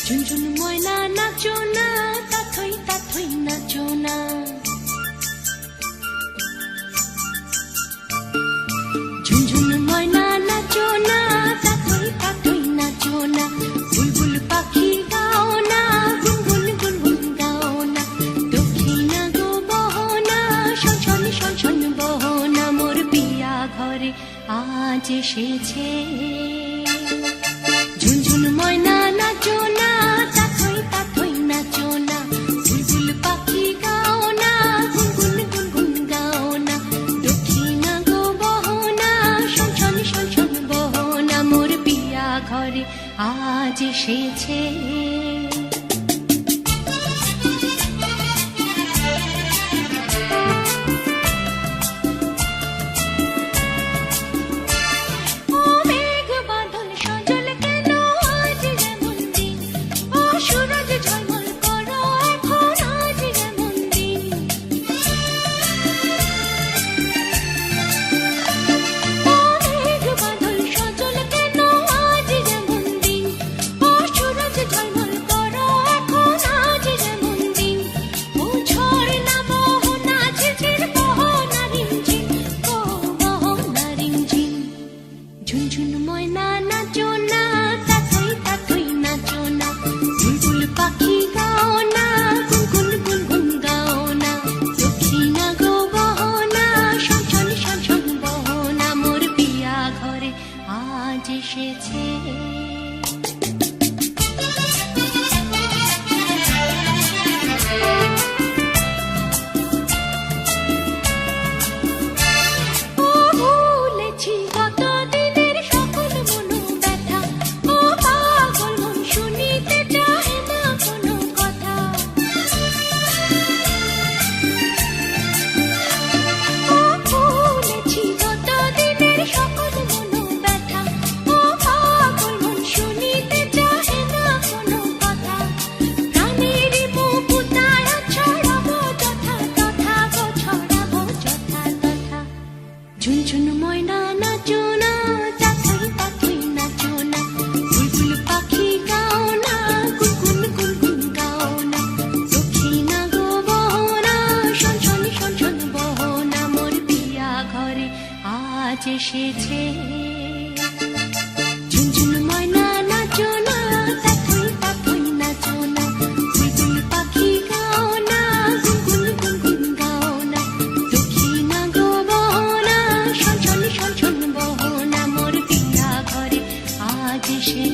ঝুনঝুন ময়না নাচো না, তাথই তাথই নাচো না। ঝুনঝুন ময়না নাচো না, তাথই তাথই নাচো না। বুলবুল পাখি গাও না, গুনগুন গুনগুন গাও না। দক্ষিণা গো বহনা, শনশন শনশন বহনা। মোর পিয়া ঘরে আজ এসেছে। ঝুনঝুন ময়না নাচো না, তাথই তাথই নাচো না। বুলবুল পাখি গাও না, গুনগুন গুনগুন গাও না। দক্ষিণা গো বহনা, শনশন শনশন বহনা। মোর পিয়া ঘরে আজ এসেছে। ঝুনঝুন ময়না নাচো না, তাথই তাথই নাচো না। বুলবুল পাখি গাও না, গুনগুন গুনগুন গাও না। দক্ষিণা গো বহনা, শনশন শনশন বহনা। মোর পিয়া ঘরে আজ এসেছে। ঝুনঝুন ময়না নাচো না, তাথই তাথই নাচো না। বুলবুল পাখি গাও না, গুনগুন গুনগুন গাও না। দক্ষিণা গো বহনা, শনশন শনশন বহনা। মোর পিয়া ঘরে আজ এসেছে। ঝুনঝুন ময়না নাচো না, তাথই তাথই নাচো না। বুলবুল পাখি গাও না, গুনগুন গুনগুন গাও না। দক্ষিণা গো বহনা, শনশন শনশন বহনা। মোর পিয়া ঘরে আজ এসেছে।